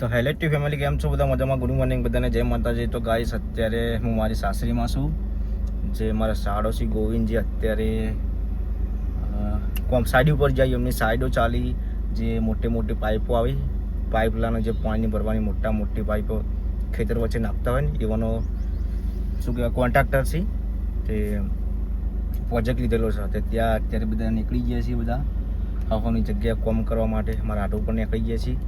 તો hello T family, કેમ છો બધા? મજામાં? ગુડ મોર્નિંગ બધાને, જય માતાજી. તો ગાઈસ અત્યારે હું મારી સાસરીમાં છું, જે મારા સાડોશી ગોવિંદજી અત્યારે કોમ સાઈડ ઉપર જાય, એમની સાઈડો ચાલી, જે મોટી પાઇપો આવી, પાઇપલાનો જે પાણી ભરવાની મોટી પાઇપો ખેતર વચ્ચે નાખતા હોય ને, એવાનો શું કહેવાય કોન્ટ્રાક્ટર છે, તે પ્રોજેક્ટ લીધેલો છે. તે ત્યાં અત્યારે બધા નીકળી ગયા છીએ, બધા આવવાની જગ્યાએ કોમ કરવા માટે. મારા આટો ઉપર નીકળી ગયા છીએ.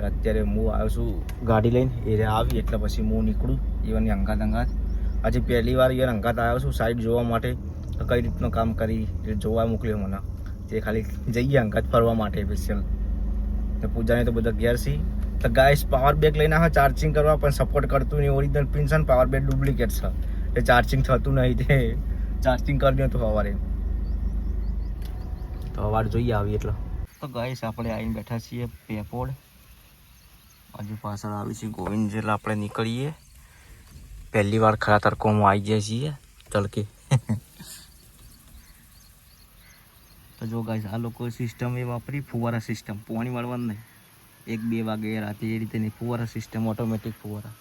અત્યારે હું આવ્યો છું ગાડી લઈને, એ આવી એટલે પછી હું નીકળું એવાની અંગાત. આજે પહેલી વાર યાર અંગાત આવ્યો છું સાઈડ જોવા માટે, કઈ રીતનું કામ કરી જોવા મોકલ્યો મને. તે ખાલી જઈએ અંગાત ફરવા માટે સ્પેશિયલ. તો પૂજાને તો બધા ઘેર છે. તો ગાઈસ પાવર બેક લઈને આવે ચાર્જિંગ કરવા, પણ સપોર્ટ કરતું નહીં. ઓરિજિનલ પિન છે ને પાવર બેક ડુપ્લિકેટ છે, એ ચાર્જિંગ થતું નહીં. તે ચાર્જિંગ કરી દઉં તો સવારે, તો સવારે જોઈએ આવી એટલે. તો ગાઈસ આપણે આવીને બેઠા છીએ પેપોડ. હજુ પાછળ આવી છે ગોવિંદ, એટલે આપણે નીકળીએ. પહેલી વાર ખરા તડકોમાં આવી જાય છીએ તડકે. તો જો ગાઈસ આ લોકો સિસ્ટમ એ વાપરી ફુવારા સિસ્ટમ, પાણી વાળવાનું નહીં 1-2 વાગે રાતે, એ રીતે નહીં. ફુવારા સિસ્ટમ, ઓટોમેટિક ફુવારા.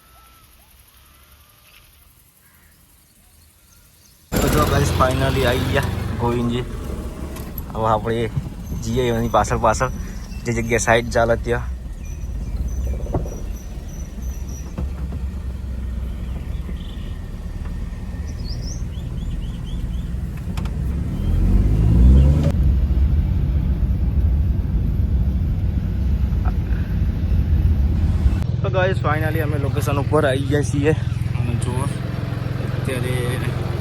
તો જો ગાઈસ ફાઇનલી આવી ગયા ગોવિંદજી. હવે આપણે જઈએ એની પાછળ જે જગ્યા સાઈડ ચાલે ત્યાં. તો ગાઈસ ફાઇનલી અમે લોકેશન ઉપર આવી ગયા છીએ, અને જો અત્યારે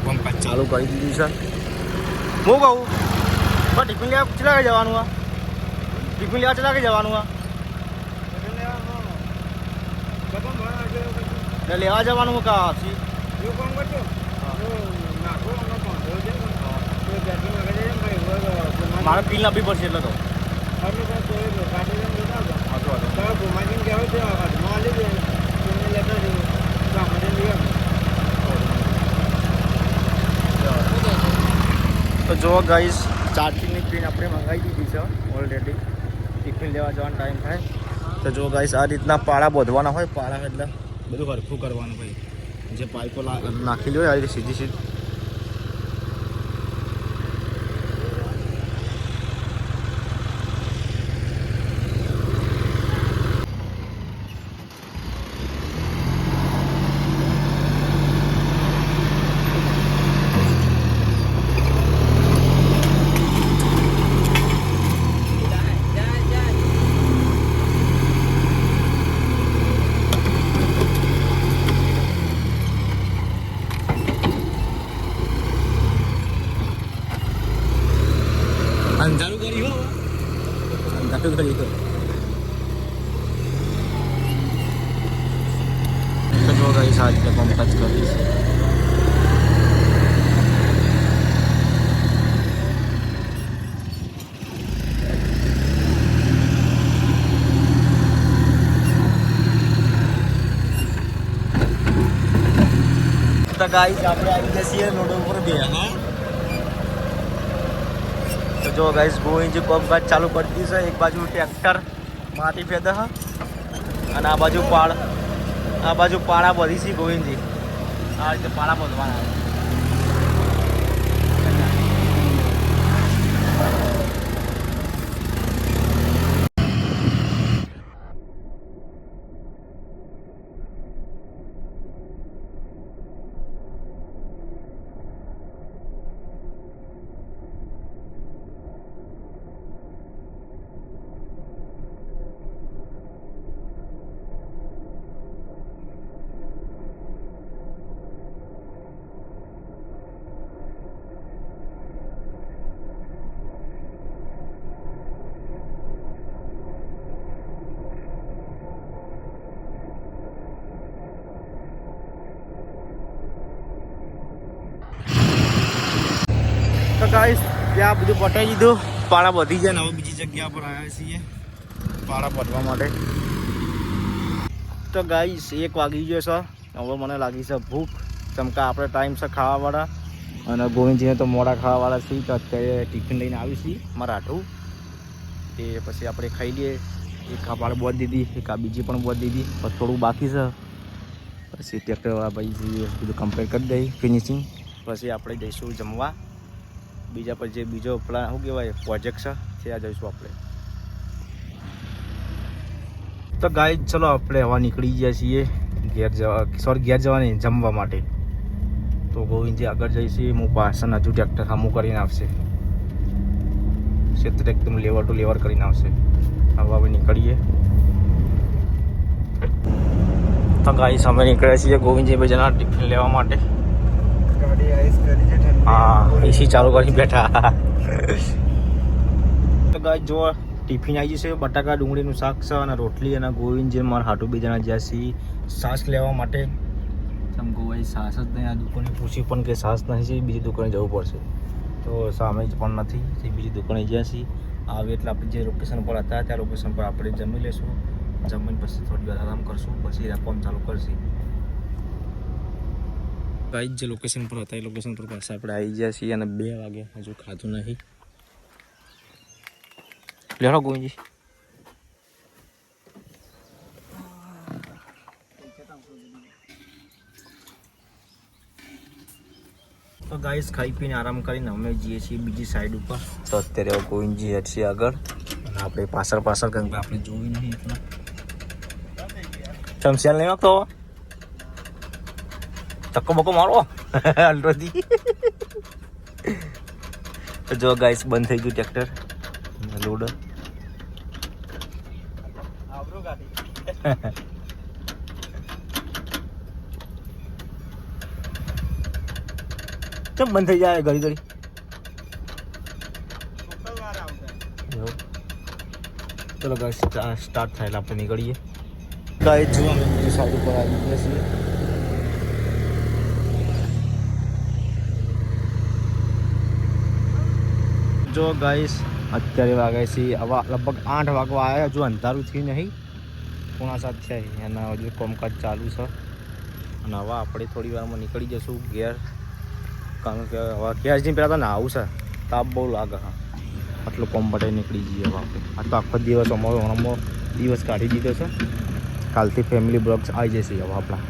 પંપ ચાલુ કરી દીધું છે. હું કહું પણ ટિફિન લેવા કેટલા વાગે જવાનું? ટિફિન લેવા કેટલા વાગે જવાનું? એટલે લેવા જવાનું કા આપશી? મારે પીલ આપવી પડશે એટલે તો. તો જો ગાઈસ ચાર્જિંગની પિન આપણે મંગાવી દીધી છે ઓલરેડી. ટિફિન લેવા જવાનો ટાઈમ થાય તો જો ગાઈસ આ રીતના પાળા બોધવાના હોય. પાળા એટલે બધું હરખું કરવાનું ભાઈ. જે પાઇપો નાખેલી હોય આ રીતે સીધી. અંધારું કરી તો જો ગાઈસ આ રીતે પંપ જ કરીશ. તો ગાઈસ આપણે આવી ગયા છીએ રોડ ઉપર બે. તો જો ગાઈસ ગોવિંદજી કામકાજ ચાલુ કરી દીધું છે. એક બાજુ ટ્રેક્ટર માટી ફેદે છે, અને આ બાજુ પાળા બધી છે ગોવિંદજી. આ રીતે પાળા બધવાના. તો ગાઈસ ત્યાં બધું પટાઈ દીધું, પાળા બધી જાય ને હવે બીજી જગ્યા પર આવ્યા છીએ પાળા પટવા માટે. તો ગાઈસ 1 વાગી ગયો છે. હવે મને લાગી છે ભૂખ, ચમકા આપણે ટાઈમ છે ખાવાવાળા, અને ગોવિંદજીને તો મોડા ખાવાવાળા છીએ. તો અત્યારે ટિફિન લઈને આવી છીએ મારા આઠું, એ પછી આપણે ખાઈ લઈએ. એક આપણે બોધ દીધી, એક આ બીજી પણ બોધ દીધી, પછી થોડું બાકી છે. પછી ટ્રેક્ટરવાળા ભાઈ બધું કમ્પ્લીટ કરી દઈ ફિનિશિંગ. પછી આપણે જઈશું જમવા. બીજા પછી જે બીજો પ્લાન શું કહેવાય પ્રોજેક્ટ છે ત્યાં જઈશું આપણે. તો ગાઈસ ચલો આપણે હવા નીકળી ગયા છીએ ઘેર જવા નહીં, જમવા માટે. તો ગોવિંદજી આગળ જઈશું, હું પાછળ હજુ ટ્રેક્ટર સામું કરીને આવશે, ક્ષેત્ર એકદમ લેવર ટુ લેવર કરીને આવશે. હવે હવે નીકળીએ. તો ગાઈસ અમે નીકળ્યા છીએ ગોવિંદજી ભાઈના ટિફિન લેવા માટે. ગાડી આઈસ કરી છે ઠંડી. હા, એસી ચાલુ કરી બેઠા. તો ગાઈસ જો ટિફિન આવી જશે, બટાકા ડુંગળીનું શાક છે અને રોટલી, અને ગોવિંદજી મારા હાટુ બી જણા જ્યાં છીએ છાશ લેવા માટે. તમ ગોવાઈ છાશ જ નહીં, આ દુકાને પૂછ્યું પણ કે છાશ નથી, બીજી દુકાને જવું પડશે. તો સામે જ પણ નથી, બીજી દુકાને જ્યાં છીએ આવે એટલે આપણે જે લોકેશન પર હતા ત્યાં લોકેશન પર આપણે જમી લઈશું. જમીને પછી થોડી વાર આરામ કરશું, પછી કામ ચાલુ કરશું. ગાઈસ જે લોકેશન પર હતા એ લોકેશન પર પાછા આપણે આવી ગયા છીએ અને 2 વાગે હજુ ખાધું નહીં. લેડો ગોવિંદજી. તો ગાઈસ ખાઈ પીને આરામ કરીને અમે જઈએ છીએ બીજી સાઈડ ઉપર. તો અત્યારે ગોવિંદજી હેડ છે આગળ અને આપણે પાછળ કારણ કે આપણે જોઈ નહીં એટલા. ચમચિયા નહીં વાગતો ધક્કો બક્કો મારો અલ્ટ્રોથી. તો જો ગાઈસ બંધ થઈ ગયું ટ્રેક્ટર લોડર. કેમ બંધ થઈ જાય ઘડી? ચલો ગાઈસ સ્ટાર્ટ થાય એટલે આપણે નીકળીએ. ગાઈસ જો અમે બીજી સાઈડ ઉપર આવી ગયા છીએ. જો ગાઈસ અત્યારે વાગ્યા છે હવે લગભગ 8 વાગવા આવ્યા, હજુ અંધારું થયું નહીં, 6:45 થયા એના હજુ કામકાજ ચાલુ છે. અને હવે આપણે થોડી વારમાં નીકળી જઈશું ઘેર, કારણ કે હવે ઘેર જઈને પહેલાં તો નાવું છે, તાપ બહુ લાગે. હા આટલું કોમ માટે નીકળી જઈએ હવે આપણે. આ તો આખો દિવસ અમારો દિવસ કાઢી દીધો છે. કાલથી ફેમિલી બ્લોગ્સ આવી જશે હવે આપણા.